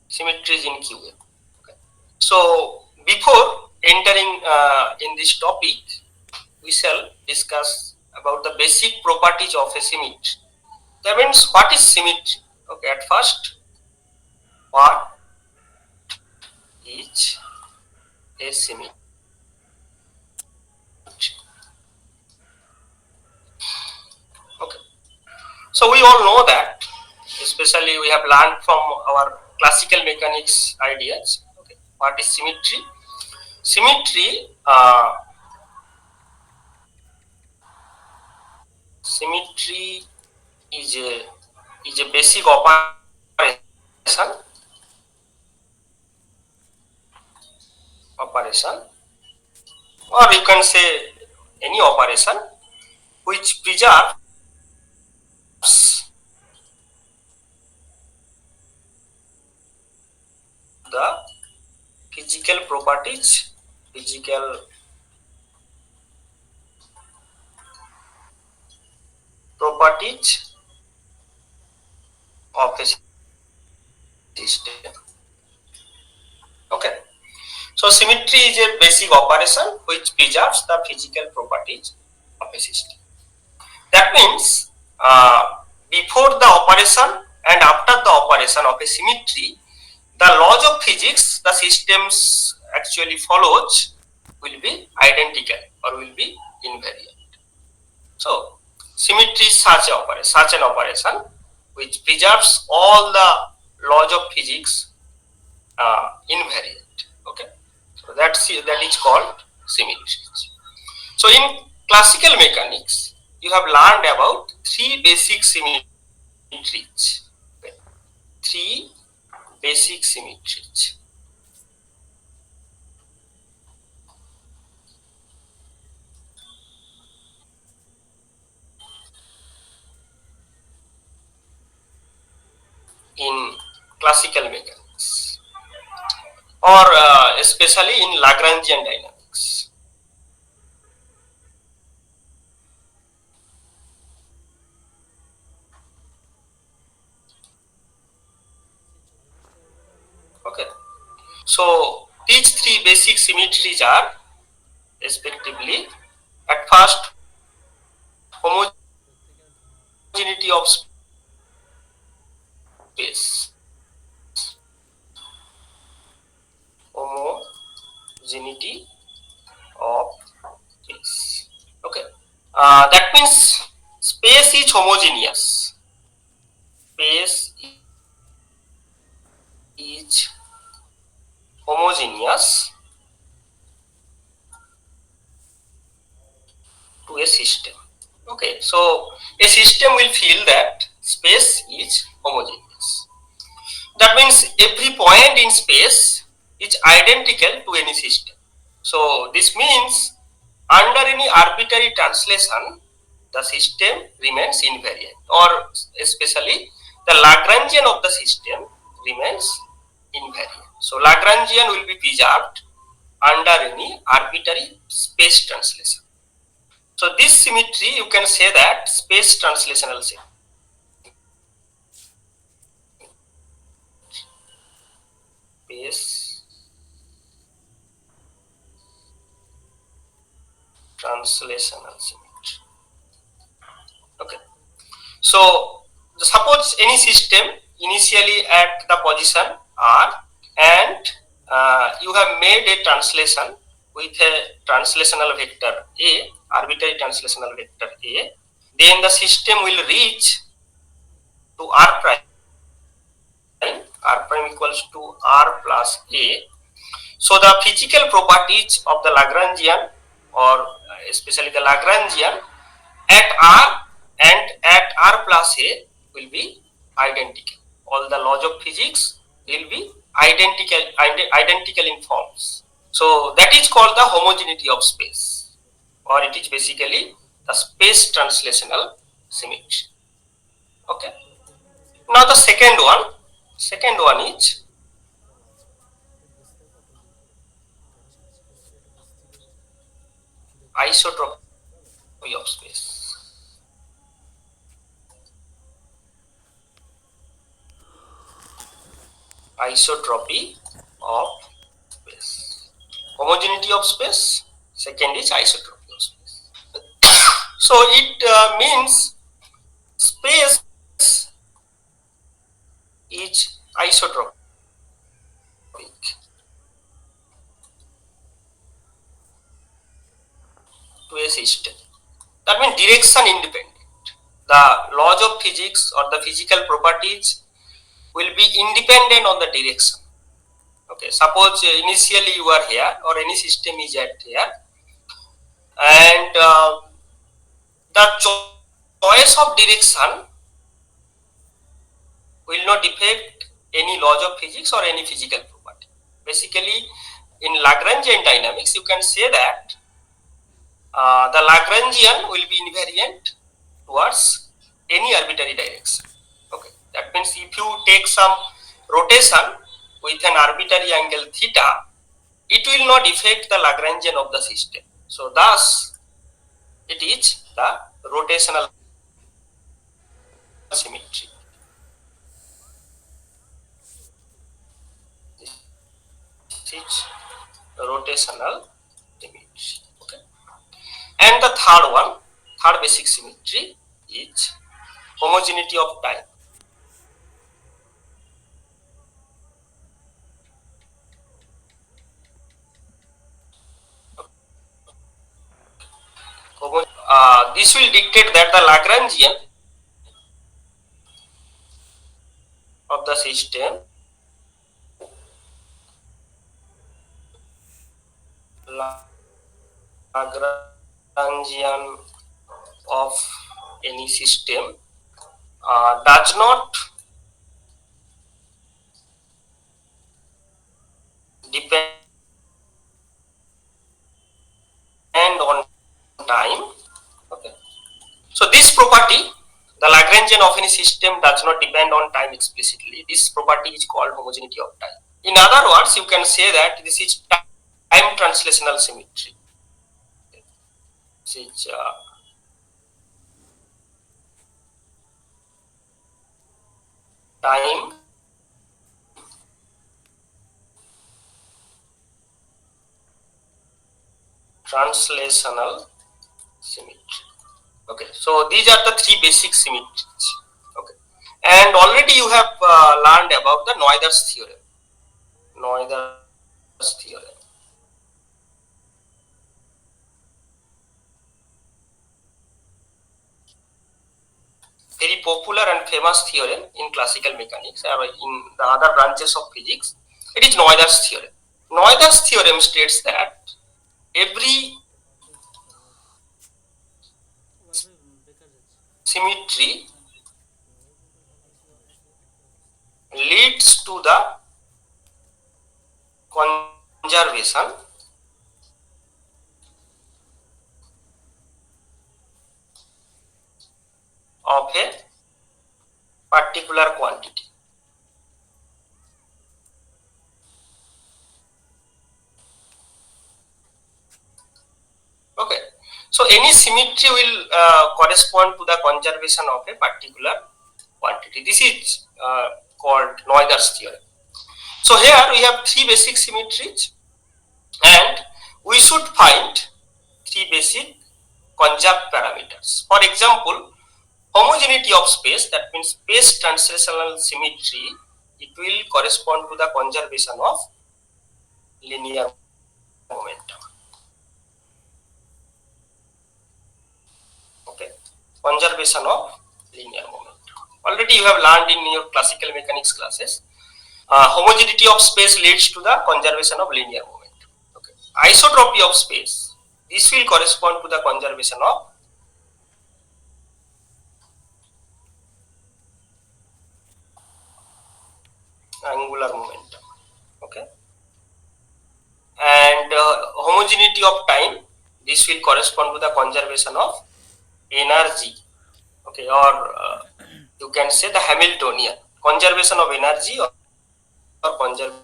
symmetries in QA. Okay. So before entering in this topic, we shall discuss about the basic properties of a symmetry. That means what is symmetry? Okay, at first, what is a symmetry? Okay, so we all know that, especially we have learned from our classical mechanics ideas. Okay, what is symmetry? Symmetry, symmetry is a basic operation, or you can say any operation which preserves the physical properties of a system. Okay, so symmetry is a basic operation which preserves the physical properties of a system. That means before the operation and after the operation of a symmetry, the laws of physics the systems actually follows will be identical or will be invariant. So symmetry is such an operation which preserves all the laws of physics invariant. Okay, so that is called symmetry. So in classical mechanics, you have learned about three basic symmetries. Okay. Three basic symmetries. In classical mechanics, or especially in Lagrangian dynamics. Okay, so these three basic symmetries are respectively at first homogeneity of space, homogeneity of space. Okay, that means space is homogeneous. Space is homogeneous to a system. Okay, so a system will feel that space is homogeneous. That means every point in space is identical to any system. So this means under any arbitrary translation, the system remains invariant, or especially the Lagrangian of the system remains invariant. So Lagrangian will be preserved under any arbitrary space translation. So this symmetry, you can say that space translational symmetry. Space translational symmetry. Okay. So suppose any system initially at the position R, and you have made a translation with a translational vector A, arbitrary translational vector A, then the system will reach to R prime. R prime equals to R plus A. So the physical properties of the Lagrangian, or especially the Lagrangian at R and at R plus A will be identical. All the laws of physics will be identical in forms. So that is called the homogeneity of space, or it is basically the space translational symmetry. Okay. Now the second one is isotropy of space. isotropy of space. Homogeneity of space, second is isotropy of space. So it means space is isotropic to a system. That means direction independent. The laws of physics or the physical properties will be independent on the direction. Okay, suppose initially you are here or any system is at here, and the choice of direction will not affect any laws of physics or any physical property. Basically, in Lagrangian dynamics, you can say that the Lagrangian will be invariant towards any arbitrary direction. Okay, that means if you take some rotation with an arbitrary angle theta, it will not affect the Lagrangian of the system. So thus, it is the rotational symmetry. This is rotational symmetry. Okay. And the third basic symmetry is homogeneity of time. This will dictate that the Lagrangian of the system Lagrangian of any system does not depend on time. Okay. So this property, the Lagrangian of any system does not depend on time explicitly. This property is called homogeneity of time. In other words, you can say that this is time translational symmetry. This is time translational symmetry. Okay, so these are the three basic symmetries. Okay, and already you have learned about the Noether's theorem. Noether's theorem. Very popular and famous theorem in classical mechanics or in the other branches of physics. It is Noether's theorem. Noether's theorem states that every symmetry leads to the conservation of a particular quantity. Okay, so any symmetry will correspond to the conservation of a particular quantity. This is called Noether's theorem. So here we have three basic symmetries, and we should find three basic conserved parameters. For example, homogeneity of space, that means space translational symmetry, it will correspond to the conservation of linear momentum. Okay, conservation of linear momentum. Already you have learned in your classical mechanics classes. Homogeneity of space leads to the conservation of linear momentum. Okay, isotropy of space, this will correspond to the conservation of angular momentum. Okay, and homogeneity of time, this will correspond to the conservation of energy. Okay, or you can say the Hamiltonian conservation of energy or conservation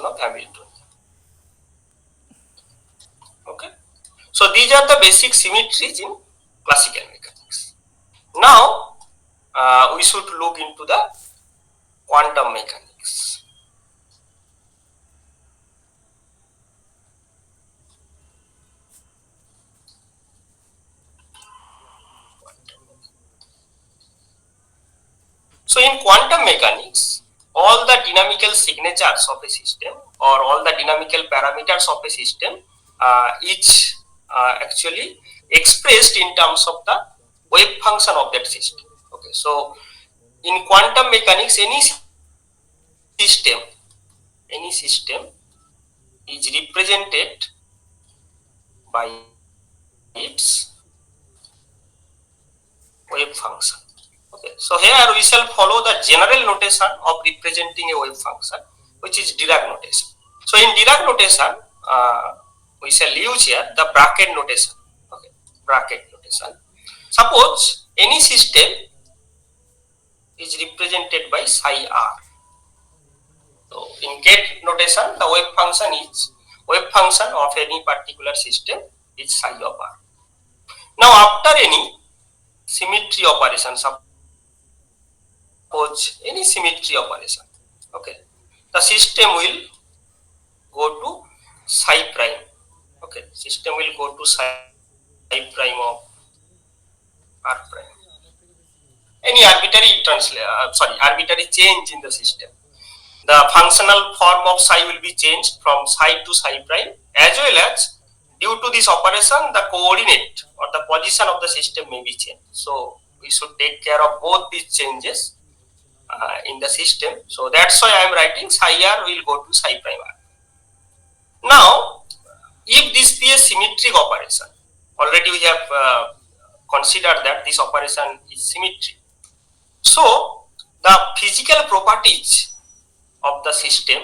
of Hamiltonian. Okay, so these are the basic symmetries in classical mechanics. Now we should look into the quantum mechanics. So in quantum mechanics, all the dynamical signatures of a system or all the dynamical parameters of a system is actually expressed in terms of the wave function of that system. Okay, so in quantum mechanics, system, any system is represented by its wave function. Okay, so here we shall follow the general notation of representing a wave function, which is Dirac notation. So in Dirac notation, we shall use here the bracket notation. Okay, bracket notation. Suppose any system is represented by psi r. So in gate notation, the wave function of any particular system is psi of r. Now after any symmetry operation, suppose any symmetry operation, okay, the system will go to psi prime. Okay, system will go to psi prime of r prime. Any arbitrary change in the system. The functional form of psi will be changed from psi to psi prime, as well as due to this operation, the coordinate or the position of the system may be changed. So we should take care of both these changes in the system. So that's why I am writing psi r will go to psi prime r. Now, if this be a symmetric operation, already we have considered that this operation is symmetric. So the physical properties of the system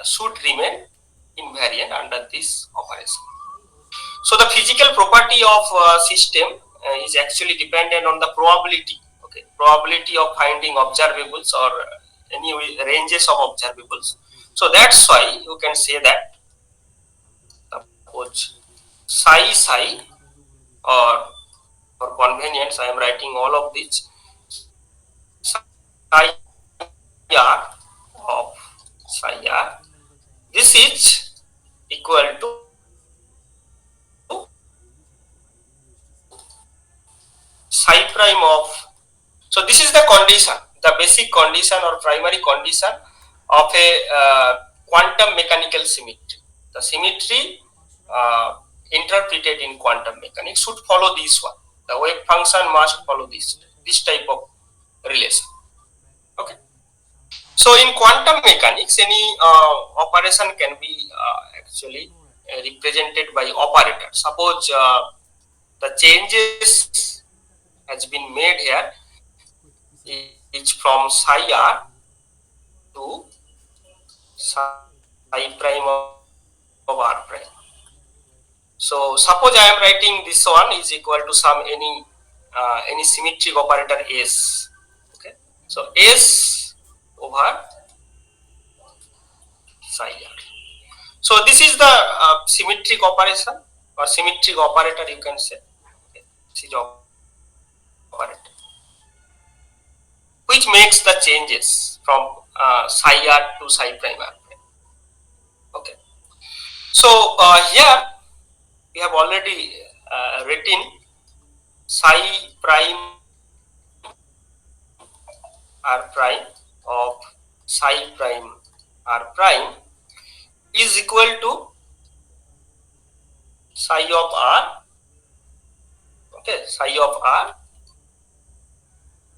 should remain invariant under this operation. So the physical property of system is actually dependent on the probability. Okay, probability of finding observables or any ranges of observables. So that's why you can say that suppose psi or for convenience I am writing all of this psi r of psi r. This is equal to psi prime of. So this is the condition, the basic condition or primary condition of a quantum mechanical symmetry. The symmetry interpreted in quantum mechanics should follow this one. The wave function must follow this type of relation. Okay. So in quantum mechanics, any operation can be actually represented by operator. Suppose the changes has been made here is from psi r to psi prime of r prime. So suppose I am writing this one is equal to some any symmetric operator s. Okay, so s over psi r. So this is the symmetric operation or symmetric operator you can say. Okay, this is operator which makes the changes from psi r to psi prime r prime. Okay, so here we have already written psi prime r prime of psi prime r prime is equal to psi of r. Okay, psi of r,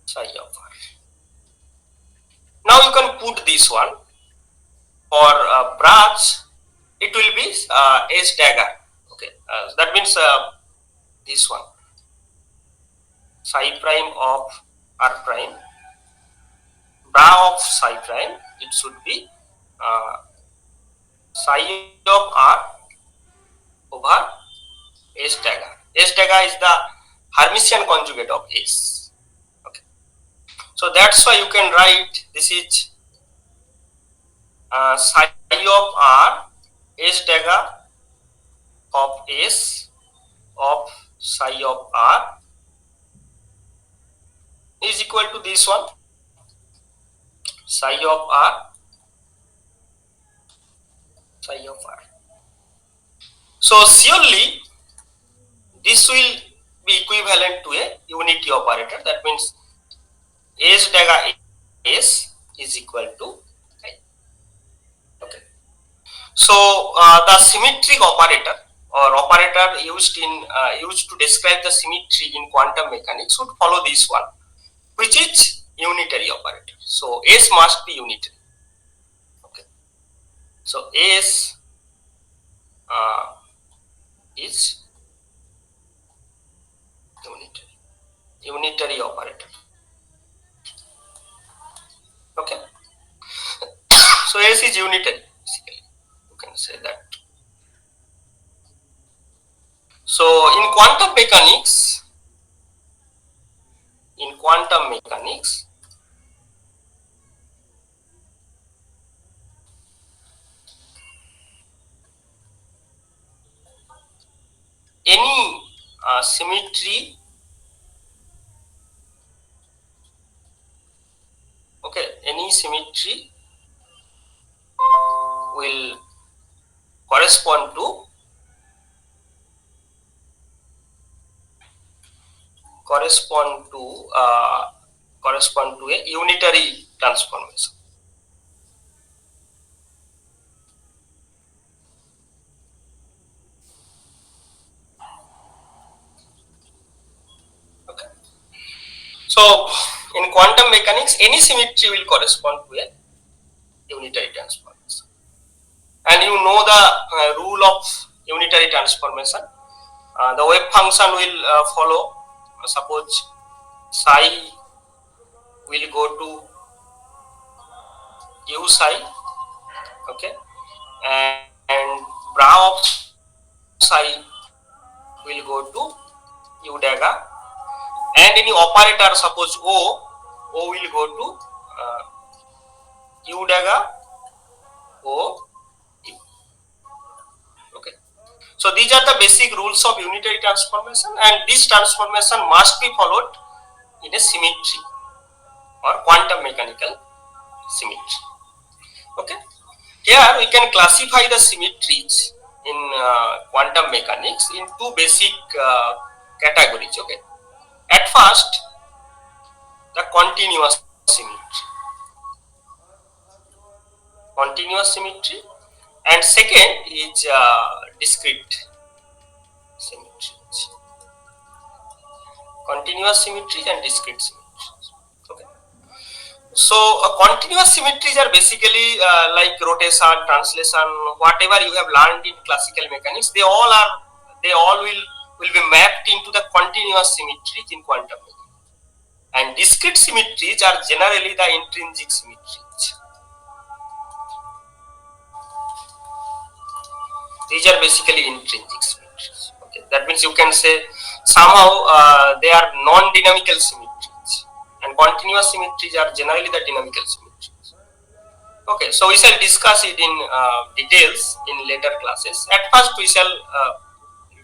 psi of r. Now you can put this one for branch. It will be s dagger. Okay, that means this one psi prime of r prime, bra of psi prime. It should be psi of r over s dagger. S dagger is the Hermitian conjugate of s. Okay, so that's why you can write this is psi of r s dagger of s of psi of r is equal to this one psi of r, psi of r. So surely this will be equivalent to a unity operator. That means s daga s is equal to I. Okay. So the symmetric operator or operator used to describe the symmetry in quantum mechanics would follow this one, which is unitary operator. So s must be unitary. Okay. So s is unitary operator. Okay. So s is unitary. Basically, you can say that. So in quantum mechanics, any symmetry, okay, any symmetry will correspond to correspond to uh, correspond to a unitary transformation. Okay. So in quantum mechanics, any symmetry will correspond to a unitary transformation. And you know the rule of unitary transformation. The wave function will follow. Suppose psi will go to u psi, okay, and bra of psi will go to u daga, and any operator, suppose o will go to u daga o u. Okay. So these are the basic rules of unitary transformation, and this transformation must be followed in a symmetry or quantum mechanical symmetry. Okay. Here we can classify the symmetries in quantum mechanics in two basic categories. Okay. At first, the continuous symmetry, and second is discrete symmetry. Continuous symmetries and discrete symmetries. Okay. So continuous symmetries are basically like rotation, translation, whatever you have learned in classical mechanics. They all will be mapped into the continuous symmetries in quantum mechanics. And discrete symmetries are generally the intrinsic symmetries. These are basically intrinsic symmetries. Okay. That means you can say somehow they are non-dynamical symmetries, and continuous symmetries are generally the dynamical symmetries. Okay, so we shall discuss it in details in later classes. At first, we shall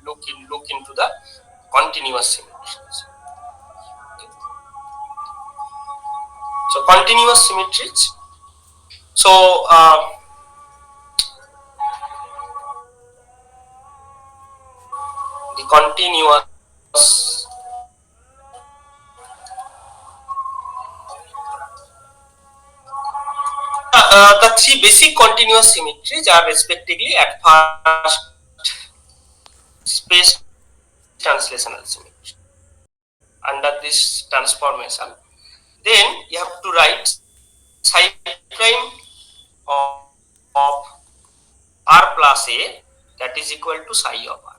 look into the continuous symmetries. Okay. So continuous symmetries. So the continuous the three basic continuous symmetries are respectively at first space translational symmetry. Under this transformation, then you have to write psi prime of r plus a, that is equal to psi of r.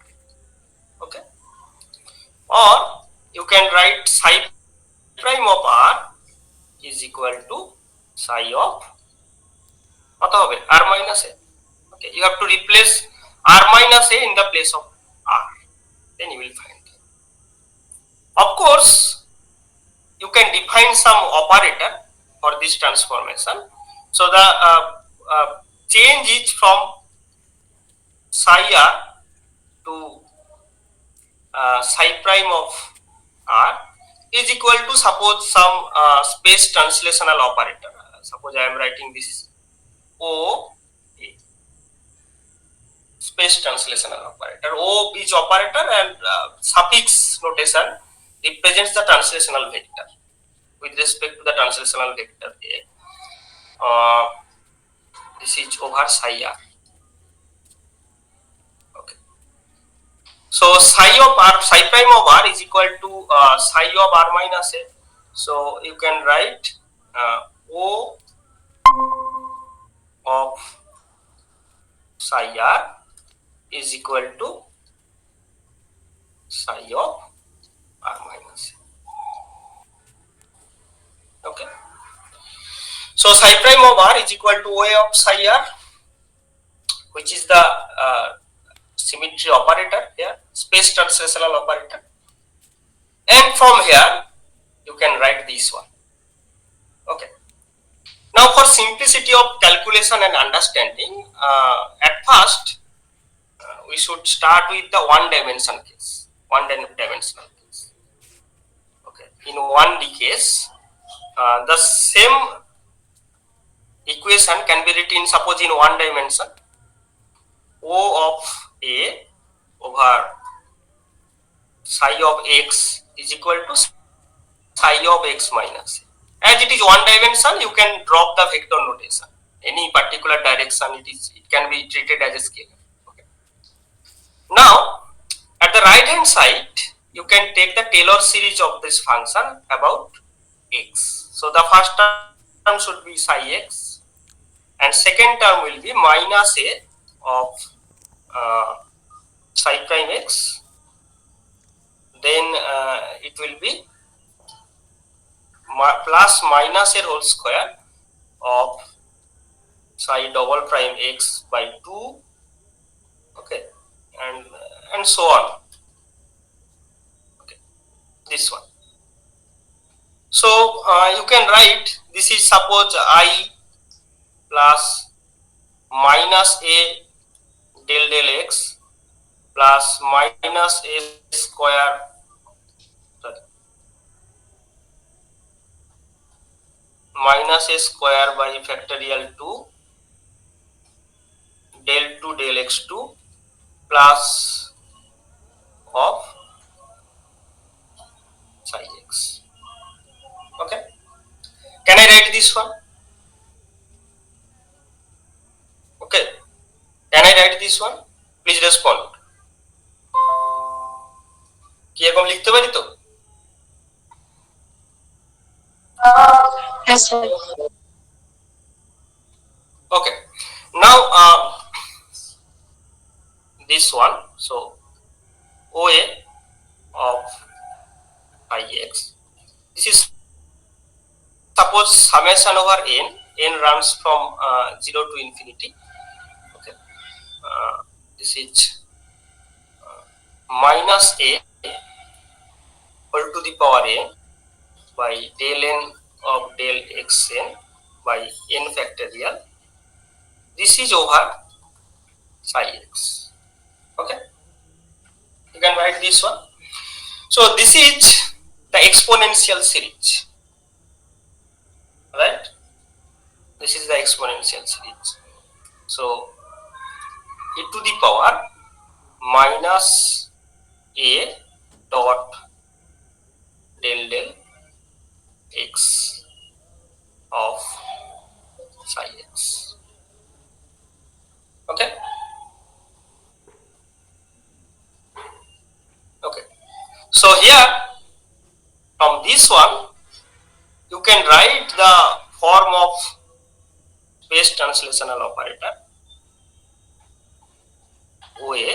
Okay. Or you can write psi prime of r is equal to psi of r minus a. Okay, you have to replace r minus a in the place of r, then you will find it. Of course, you can define some operator for this transformation. So the change is from psi r to psi prime of r is equal to, suppose, some space translational operator. suppose I am writing this O A, space translational operator. O is operator and suffix notation represents the translational vector with respect to the translational vector A. This is over psi r. Okay. So psi of r, psi prime of r is equal to psi of r minus a. So you can write O of psi r is equal to psi of r minus a. Okay. So psi prime of r is equal to OA of psi r, which is the symmetry operator here, space translational operator. And from here you can write this one. Okay. Now for simplicity of calculation and understanding, at first we should start with the one dimensional case. Okay. In 1D case, the same equation can be written, suppose in one dimension, O of A over psi of x is equal to psi of x minus a. As it is one dimension, you can drop the vector notation. Any particular direction, it can be treated as a scalar. Okay. Now, at the right hand side, you can take the Taylor series of this function about x. So the first term should be psi x, and second term will be minus a of psi prime x. Then it will be plus minus a whole square of psi double prime x by 2, okay, and so on. Okay, this one. So you can write, this is suppose I plus minus a del x plus minus a square, sorry, minus a square by factorial 2 del x2 plus of psi x. Okay, can I write this one? Okay, can I write this one? Please respond. কি এরকম লিখতে পারি তো? Yes, sir. Okay, now this one, so OA of phi x, this is suppose summation over n runs from 0 to infinity. Okay, this is minus a whole to the power n by del n of del xn by n factorial. This is over psi x. Okay, you can write this one. So this is the exponential series, right? This is the exponential series. So e to the power minus a dot del x of psi x. Okay. Okay. So here from this one you can write the form of space translational operator. OA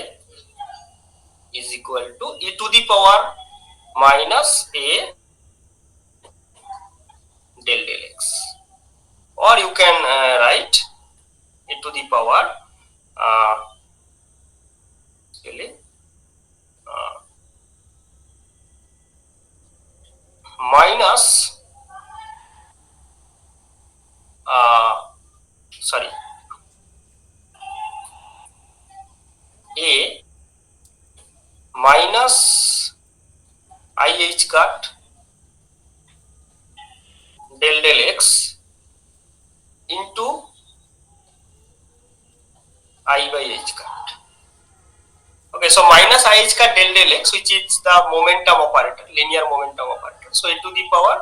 is equal to e to the power minus a del x, or you can write e to the power minus sorry a minus ih cut del x into I by h cut. Okay, so minus I h cut del x, which is the momentum operator, linear momentum operator. So e to the power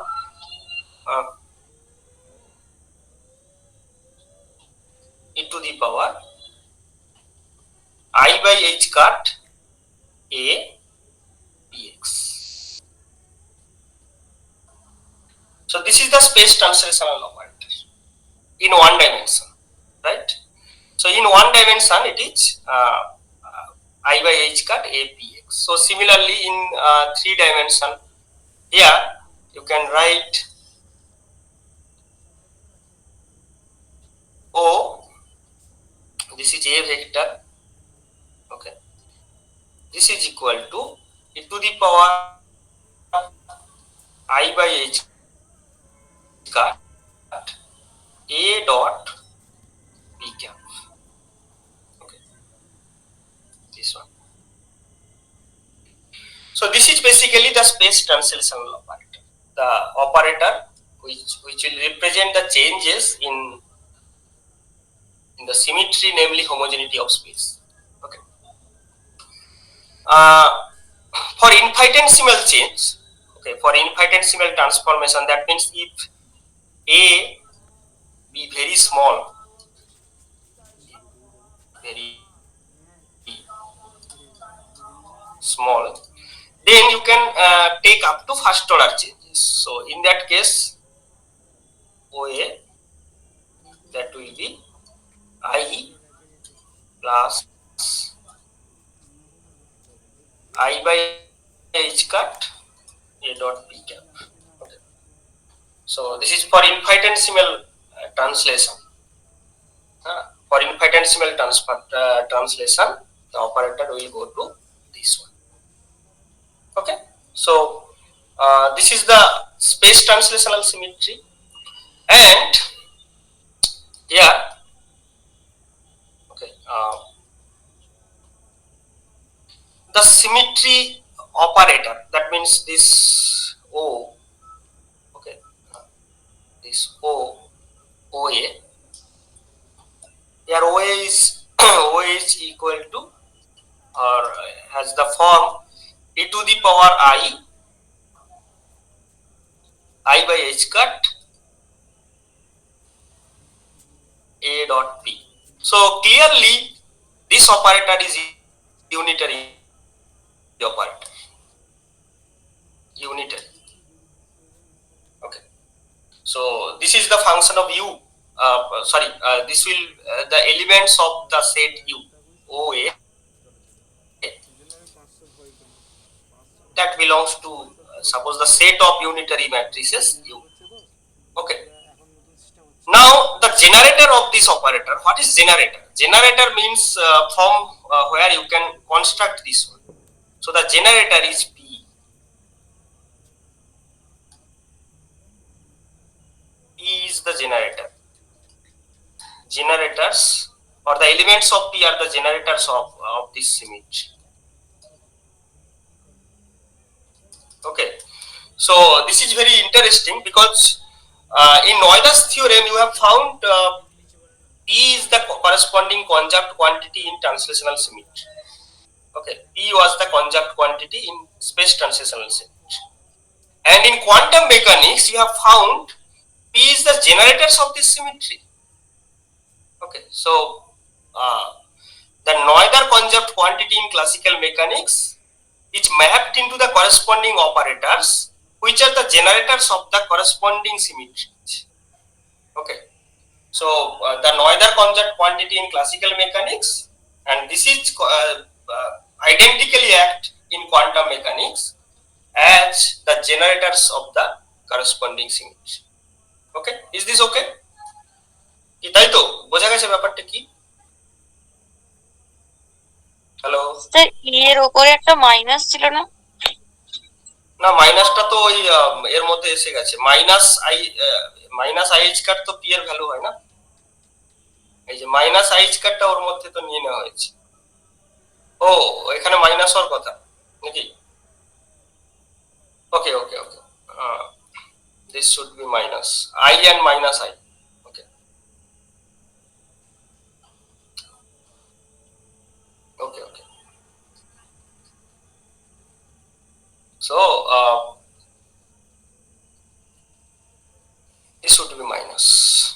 e to the power I by h cut a dx. So this is the space translational operator in one dimension, right? So in one dimension it is I by h cut a px. So similarly in three dimension, here you can write O, this is a vector, okay, this is equal to e to the power I by h cut a dot p cap, okay, this one. So this is basically the space translational operator, the operator which will represent the changes in the symmetry, namely homogeneity of space. Okay. For infinitesimal change, okay, for infinitesimal transformation, that means if A be very small, very small, then you can take up to first order changes. So in that case, OA, that will be I plus I by h cut a dot p cap. Okay. So this is for infinitesimal translation. For infinitesimal translation, the operator will go to this one. Okay. So this is the space translational symmetry, and here, okay, the symmetry operator. That means this O, okay, this OA. Here OA is OA is equal to, or has the form e to the power I by h cut a dot p. So clearly this operator is unitary operator. Unitary. Okay. So this is the function of u. This will the elements of the set u, OA, that belongs to suppose the set of unitary matrices u. Okay. Now the generator of this operator. What is generator? Generator means from where you can construct this one. So the generator is P. P is the generator. Generators, or the elements of P are the generators of this symmetry. Okay. So this is very interesting because in Noether's theorem you have found P is the corresponding conjugate quantity in translational symmetry. Okay, P was the conjugate quantity in space translational symmetry. And in quantum mechanics, you have found P is the generators of this symmetry. Okay, so the Noether conjugate quantity in classical mechanics is mapped into the corresponding operators, which are the generators of the corresponding symmetries. Okay, so the Noether conjugate quantity in classical mechanics, and this is identically act in quantum mechanics as the generators of the corresponding symmetry. Okay, is this okay? তাই তো বোঝা গেছে ব্যাপারটা কি? Hello sir এর উপরে একটা minus ছিল না? না, মাইনাসটা তো ওই এর মধ্যে এসে গেছে। মাইনাস আই এইচ কার্ড তো পি এর ভ্যালু হয় না, এই যে মাইনাস আই এইচ কার্ডটা ওর মধ্যে তো নিয়ে নেওয়া হয়েছে। ও, এখানে মাইনাস হওয়ার কথা নাকি? ওকে ওকে ওকে, this should be minus I and minus I. Okay, So this would be minus.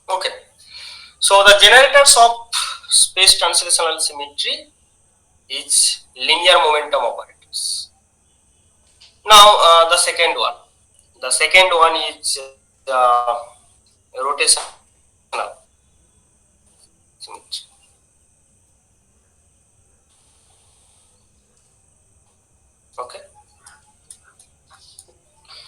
Okay. So the generators of space translational symmetry is linear momentum operators. Now the second one. The second one is rotational symmetry. Okay.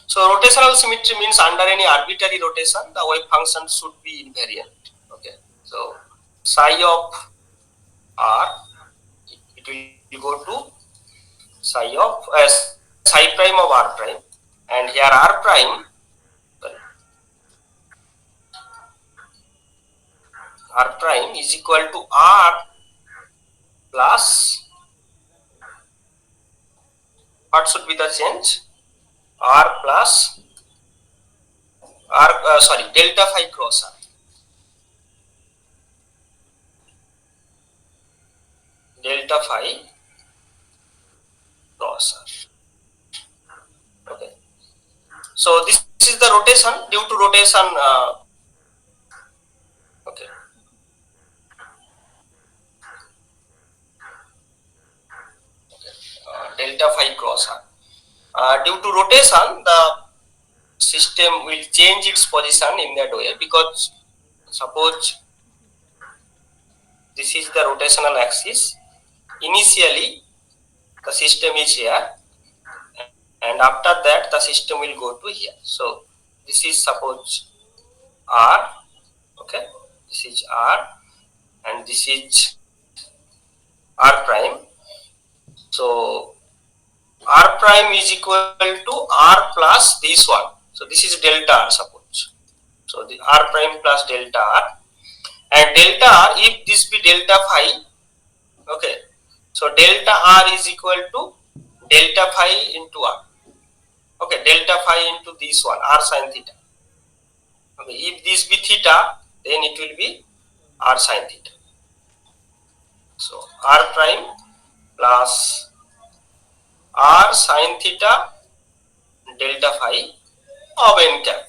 So rotational symmetry means under any arbitrary rotation, the wave function should be invariant. Okay. So psi of r, it will go to psi of psi prime of r prime, and here r prime, sorry, r prime is equal to r plus, what should be the change? R plus r, sorry, delta phi cross r. Delta phi cross r. Okay. So this is the rotation due to rotation. Okay. Delta phi cross r. Due to rotation, the system will change its position in that way, because suppose this is the rotational axis. Initially, the system is here, and after that, the system will go to here. So this is suppose r. Okay, this is r, and this is r prime. So r prime is equal to r plus this one. So this is delta r, suppose. So the r prime plus delta r, and delta r, if this be delta phi, okay, so delta r is equal to delta phi into r. Okay, delta phi into this one, r sin theta. Okay, if this be theta, then it will be r sin theta. So r prime plus r sin theta delta phi of n cap.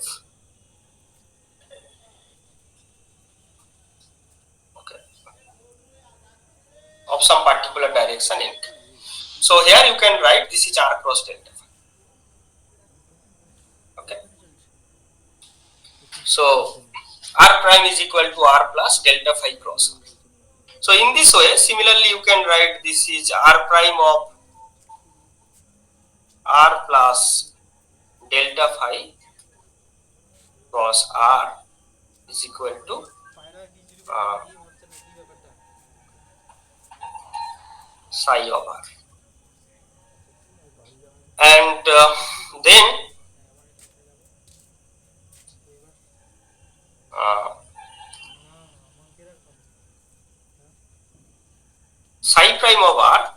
Okay, of some particular direction n cap. So here you can write this is r cross delta phi. Okay. So r prime is equal to r plus delta phi cross r. So in this way, similarly, you can write this is r prime of r plus delta phi cross r is equal to psi of r. And then psi prime of r,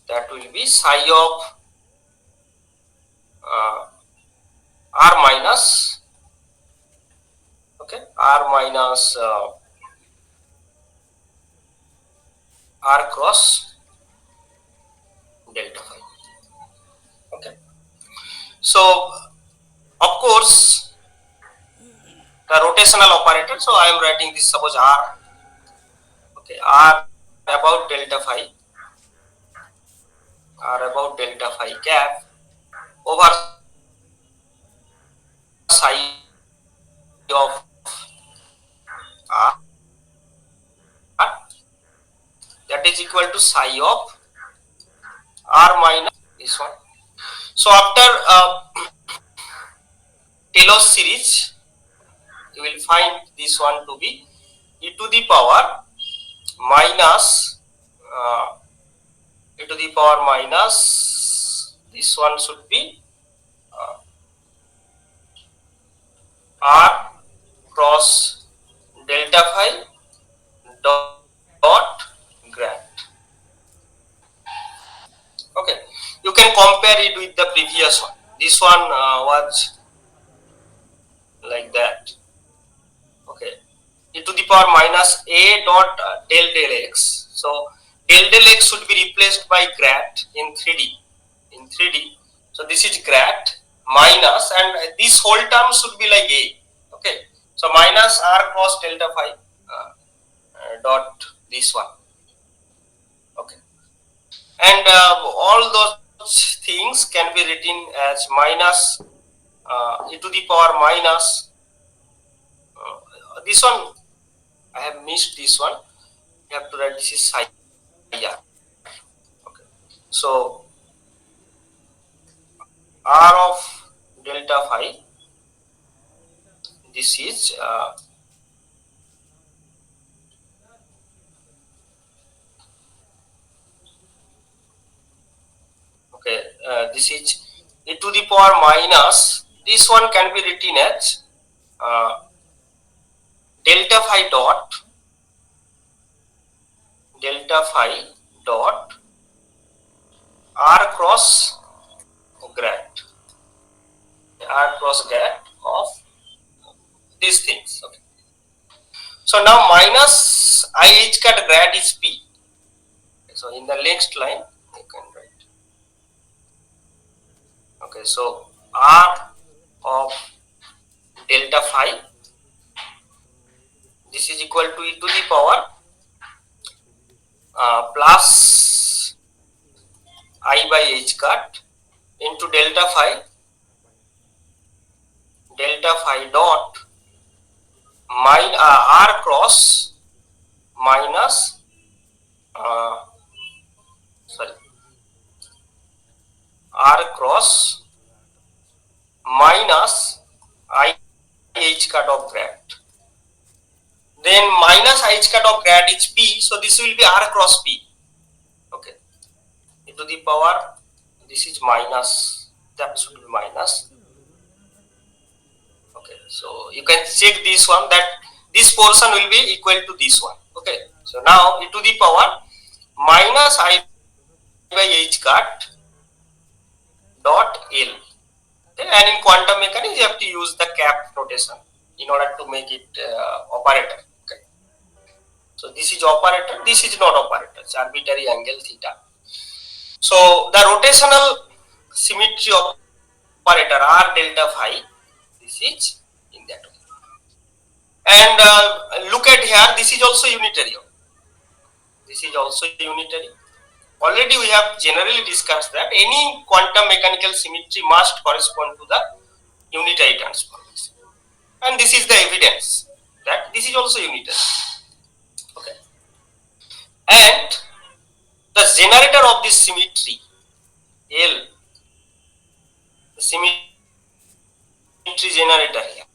that will be psi of r minus, okay, r minus r cross delta phi. Okay. So of course the rotational operator, so I am writing this, suppose r, okay, r about delta phi, r about delta phi cap over psi of r, that is equal to psi of r minus this one. So after Taylor series, you will find this one to be e to the power minus e to the power minus, this one should be r cross delta phi dot grad. Okay, you can compare it with the previous one. This one was like that. Okay, e to the power minus a dot del x. So del x should be replaced by grad in 3D. In 3D, so this is grad minus, and this whole term should be like a. Okay, so minus r cross delta phi dot this one. Okay, and all those things can be written as minus e to the power minus this one. I have missed this one. You have to write this is psi r. Okay, so r of delta phi, this is okay, this is e to the power minus, this one can be written as delta phi dot r cross grad, r cross grad of these things. Okay, so now minus I h cut grad is p. So in the next line you can write, okay, so r of delta phi, this is equal to e to the power plus I by h cut into delta phi dot r cross minus sorry r cross minus I h cut of grad. Then minus I h cut of grad is p, so this will be r cross p. Okay, e to the power, this is minus, that should be minus. Okay, so you can check this one, that this portion will be equal to this one. Okay, so now e to the power minus I by h cut dot l. Okay, and in quantum mechanics you have to use the cap notation in order to make it operator. Okay, so this is operator, this is not operator, it's arbitrary angle theta. So the rotational symmetry operator r delta phi, this is in that way. And look at here, this is also unitary. This is also unitary. Already we have generally discussed that any quantum mechanical symmetry must correspond to the unitary transformation, and this is the evidence that this is also unitary. Okay, and the generator of this symmetry L, the symmetry generator here,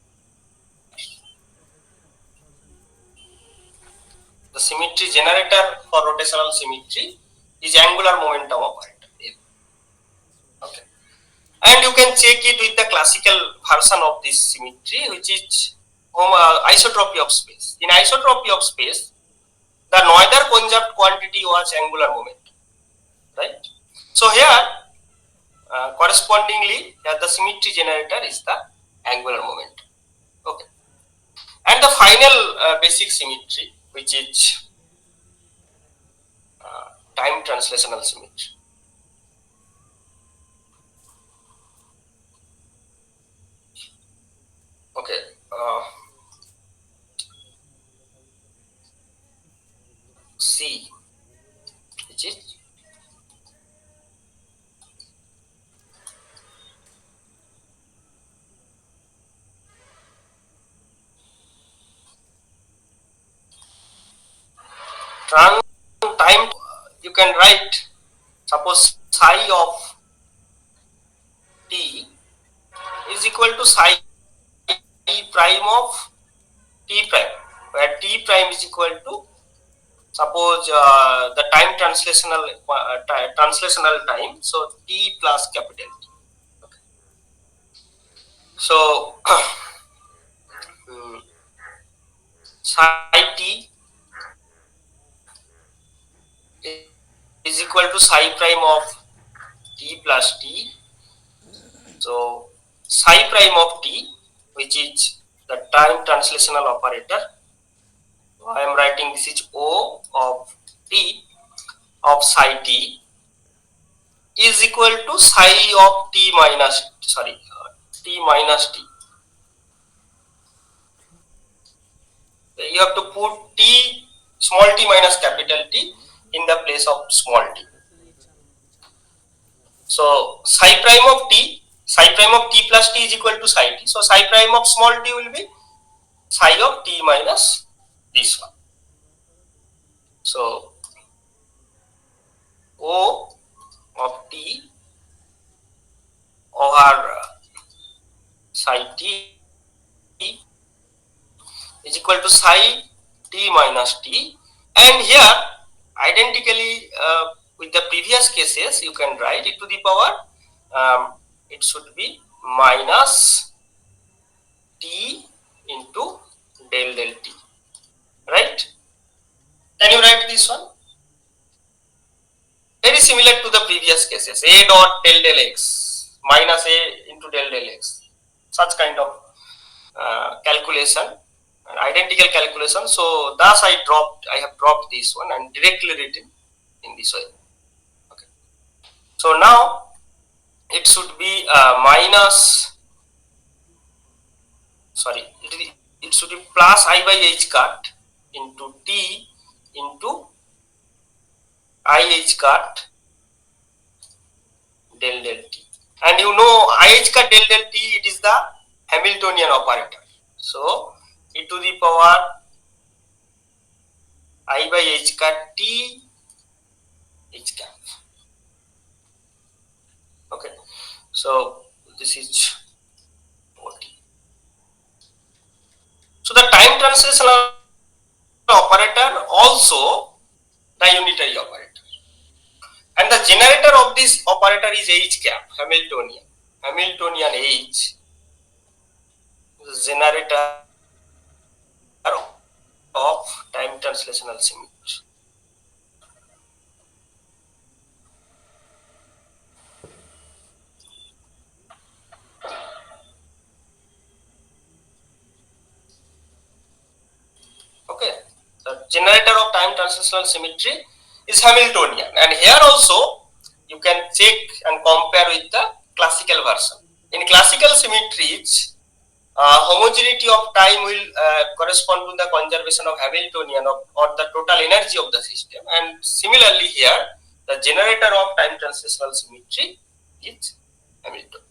the symmetry generator for rotational symmetry is angular momentum operator L. Okay, and you can check it with the classical version of this symmetry, which is isotropy of space. In isotropy of space, the Noether conserved quantity was angular momentum, right? So here, correspondingly, the symmetry generator is the angular momentum. Okay, and the final basic symmetry, which is time translational symmetry. Okay, C, which is time. You can write, suppose psi of t is equal to psi prime of t prime, where t prime is equal to, suppose the time translational time, so t plus capital T. Okay. So psi t is equal to psi prime of t plus t. So psi prime of t, which is the time translational operator, I am writing this is O of t of psi t is equal to psi of t minus t minus t. You have to put t small t minus capital T in the place of small t. So psi prime of t, psi prime of t plus t is equal to psi t. So psi prime of small t will be psi of t minus this one. So O of t over psi t is equal to psi t minus t, and here identically with the previous cases you can write it to the power it should be minus t into del t, right? Can you write this one? Very similar to the previous cases, a dot del x minus a into del x, such kind of calculation, identical calculation. So thus I have dropped this one and directly written in this way. Okay. So now it should be it should be plus I by h cut into t into I h cut del t. And you know I h cut del t, it is the Hamiltonian operator. So e to the power I by h cut t h cap. Okay. So this is OT. So the time translational operator also the unitary operator, and the generator of this operator is h cap, Hamiltonian h, the generator of time translational symmetry. Okay, the generator of time translational symmetry is Hamiltonian, and here also you can check and compare with the classical version. In classical symmetries, homogeneity of time will correspond to the conservation of Hamiltonian or the total energy of the system, and similarly here the generator of time translational symmetry is Hamiltonian.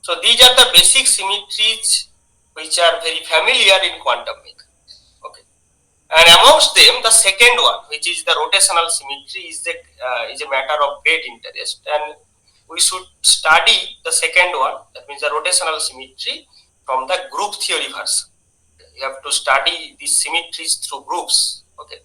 So these are the basic symmetries which are very familiar in quantum mechanics. Okay, and amongst them the second one, which is the rotational symmetry, is a matter of great interest, and we should study the second one, that means the rotational symmetry, from the group theory version. You have to study these symmetries through groups. Okay.